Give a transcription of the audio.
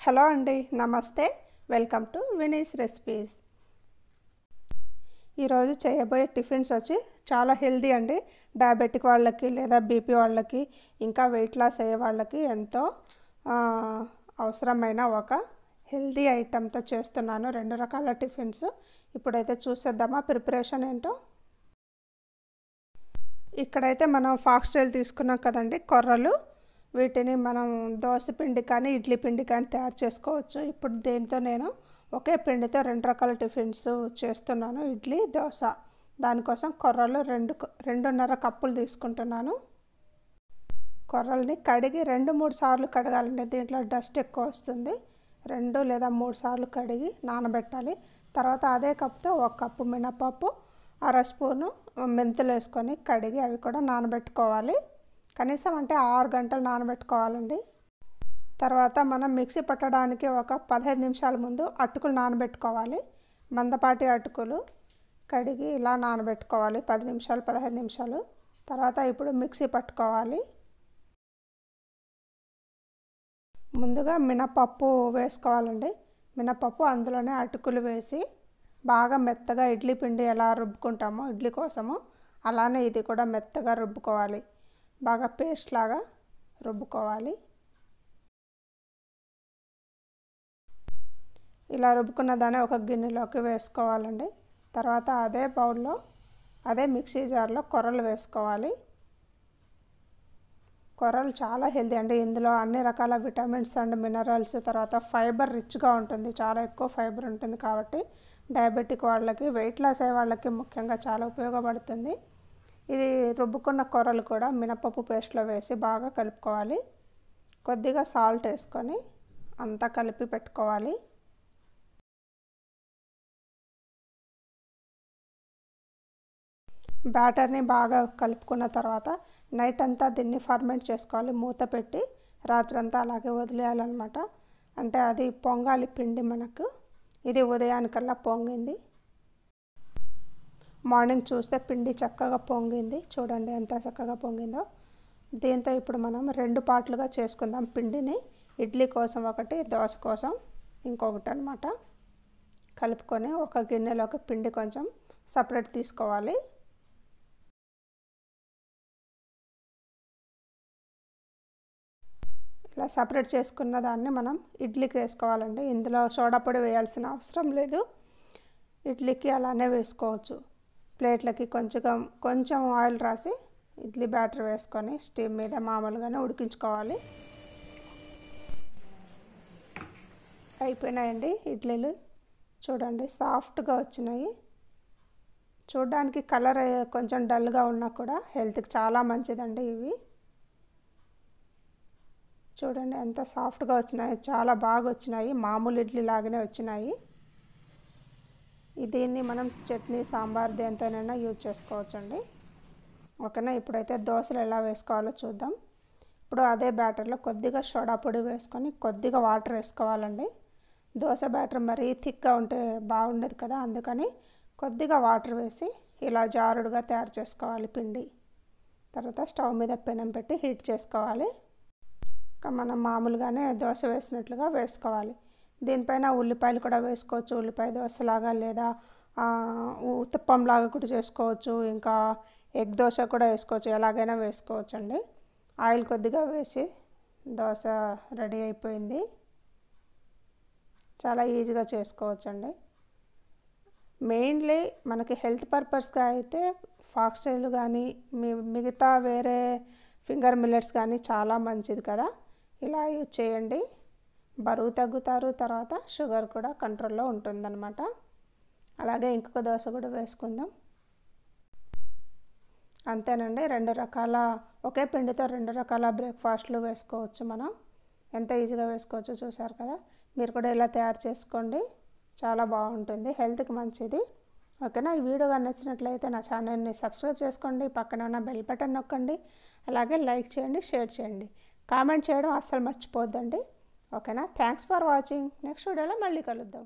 Hello అండి, నమస్తే. Welcome to Vini's recipes. ఈరోజు చేయబోయే టిఫిన్స్ వచ్చి చాలా హెల్దీ అండి. డయాబెటిక్ వాళ్ళకి లేదా బీపీ వాళ్ళకి ఇంకా వెయిట్ లాస్ అయ్యే వాళ్ళకి ఎంతో అవసరమైన ఒక హెల్దీ ఐటెంతో చేస్తున్నాను. 2 రకాల టిఫిన్స్. ఇప్పుడైతే చూసేద్దామా ప్రిపరేషన్ ఏంటో. ఇక్కడైతే మనం ఫాక్స్టైల్ తీసుకున్నాం కదండి, కొర్రలు. వీటిని మనం దోశ పిండి కానీ ఇడ్లీ పిండి కానీ తయారు చేసుకోవచ్చు. ఇప్పుడు దీంతో నేను ఒకే పిండితో 2 రకాల టిఫిన్స్ చేస్తున్నాను, ఇడ్లీ దోశ. దానికోసం కొర్రలు 2.5 కప్పులు తీసుకుంటున్నాను. కొర్రల్ని కడిగి 2-3 సార్లు కడగాలండి. దీంట్లో డస్ట్ ఎక్కువ వస్తుంది. 2 లేదా 3 సార్లు కడిగి నానబెట్టాలి. తర్వాత అదే కప్పుతో 1 కప్పు మినపప్పు, 1/2 స్పూను మెంతులు వేసుకొని కడిగి అవి కూడా నానబెట్టుకోవాలి. కనీసం 6 గంటలు నానబెట్టుకోవాలండి. తర్వాత మనం మిక్సీ పట్టడానికి ఒక 15 నిమిషాల ముందు అటుకులు నానబెట్టుకోవాలి. మందపాటి అటుకులు కడిగి ఇలా నానబెట్టుకోవాలి 10 నిమిషాలు 15 నిమిషాలు. తర్వాత ఇప్పుడు మిక్సీ పట్టుకోవాలి. ముందుగా మినపప్పు వేసుకోవాలండి. మినపప్పు అందులోనే అటుకులు వేసి బాగా మెత్తగా ఇడ్లీ పిండి ఎలా రుబ్బుకుంటామో ఇడ్లీ కోసము అలానే ఇది కూడా మెత్తగా రుబ్బుకోవాలి. బాగా పేస్ట్ లాగా రుబ్బుకోవాలి. ఇలా రుబ్బుకున్న దాన్ని ఒక గిన్నెలోకి వేసుకోవాలండి. తర్వాత అదే బౌల్లో అదే మిక్సీ జార్లో కొర్రలు వేసుకోవాలి. కొర్రలు చాలా హెల్తీ అండి. ఇందులో అన్ని రకాల విటమిన్స్ అండ్ మినరల్స్, తర్వాత ఫైబర్ రిచ్గా ఉంటుంది. చాలా ఎక్కువ ఫైబర్ ఉంటుంది కాబట్టి డయాబెటిక్ వాళ్ళకి, వెయిట్ లాస్ అయ్యే వాళ్ళకి ముఖ్యంగా చాలా ఉపయోగపడుతుంది. ఇది రుబ్బుకున్న కొర్రలు కూడా మినపప్పు పేస్ట్లో వేసి బాగా కలుపుకోవాలి. కొద్దిగా సాల్ట్ వేసుకొని అంతా కలిపి పెట్టుకోవాలి. బ్యాటర్ని బాగా కలుపుకున్న తర్వాత నైట్ అంతా దీన్ని ఫర్మెంట్ చేసుకోవాలి. మూత పెట్టి రాత్రంతా అలాగే వదిలేయాలన్నమాట. అంటే అది పొంగాలి పిండి మనకు. ఇది ఉదయానికల్లా పొంగింది. మార్నింగ్ చూస్తే పిండి చక్కగా పొంగింది. చూడండి ఎంత చక్కగా పొంగిందో. దీంతో ఇప్పుడు మనం 2 పార్ట్లుగా చేసుకుందాం పిండిని. ఇడ్లీ కోసం ఒకటి, దోశ కోసం ఇంకొకటి అన్నమాట. కలుపుకొని ఒక గిన్నెలోకి పిండి కొంచెం సపరేట్ తీసుకోవాలి. ఇలా సపరేట్ చేసుకున్న దాన్ని మనం ఇడ్లీకి వేసుకోవాలండి. ఇందులో సోడా పొడి వేయాల్సిన అవసరం లేదు. ఇడ్లీకి అలానే వేసుకోవచ్చు. ప్లేట్లకి కొంచెం ఆయిల్ రాసి ఇడ్లీ బ్యాటర్ వేసుకొని స్టీమ్ మీద మామూలుగానే ఉడికించుకోవాలి. అయిపోయినాయండి ఇడ్లీలు. చూడండి సాఫ్ట్గా వచ్చినాయి. చూడడానికి కలర్ కొంచెం డల్గా ఉన్నా కూడా హెల్త్కి చాలా మంచిదండి ఇవి. చూడండి ఎంత సాఫ్ట్గా వచ్చినాయి, చాలా బాగా వచ్చినాయి. మామూలు ఇడ్లీ లాగానే వచ్చినాయి. దీన్ని మనం చట్నీ, సాంబార్ దేంతోనైనా యూజ్ చేసుకోవచ్చండి. ఓకేనా. ఇప్పుడైతే దోశలు ఎలా వేసుకోవాలో చూద్దాం. ఇప్పుడు అదే బ్యాటర్లో కొద్దిగా సోడా పొడి వేసుకొని కొద్దిగా వాటర్ వేసుకోవాలండి. దోశ బ్యాటర్ మరీ థిక్గా ఉంటే బాగుండదు కదా, అందుకని కొద్దిగా వాటర్ వేసి ఇలా జారుడుగా తయారు చేసుకోవాలి పిండి. తర్వాత స్టవ్ మీద పెనం పెట్టి హీట్ చేసుకోవాలి. మనం మామూలుగానే దోశ వేసినట్లుగా వేసుకోవాలి. దీనిపైన ఉల్లిపాయలు కూడా వేసుకోవచ్చు. ఉల్లిపాయ దోశలాగా లేదా ఉత్తప్పంలాగా కూడా చేసుకోవచ్చు. ఇంకా ఎగ్ దోశ కూడా వేసుకోవచ్చు. ఎలాగైనా వేసుకోవచ్చు అండి. ఆయిల్ కొద్దిగా వేసి దోశ రెడీ అయిపోయింది. చాలా ఈజీగా చేసుకోవచ్చండి. మెయిన్లీ మనకి హెల్త్ పర్పస్గా అయితే ఫాక్స్టైల్ కానీ మిగతా వేరే ఫింగర్ మిల్లెట్స్ కానీ చాలా మంచిది కదా. ఇలా యూజ్ చేయండి. బరువు తగ్గుతారు. తర్వాత షుగర్ కూడా కంట్రోల్లో ఉంటుందన్నమాట. అలాగే ఇంకొక దోశ కూడా వేసుకుందాం. అంతేనండి. 2 రకాల ఒకే పిండితో 2 రకాల బ్రేక్ఫాస్ట్లు వేసుకోవచ్చు మనం. ఎంత ఈజీగా వేసుకోవచ్చో చూసారు కదా. మీరు కూడా ఇలా తయారు చేసుకోండి. చాలా బాగుంటుంది, హెల్త్కి మంచిది. ఓకేనా. ఈ వీడియో కానీ నచ్చినట్లయితే నా ఛానల్ని సబ్స్క్రైబ్ చేసుకోండి. పక్కన ఉన్న బెల్ బటన్ నొక్కండి. అలాగే లైక్ చేయండి, షేర్ చేయండి, కామెంట్ చేయడం అస్సలు మర్చిపోద్దండి. ఓకేనా. Thanks for watching. నెక్స్ట్ వీడియోలో మళ్ళీ కలుద్దాం.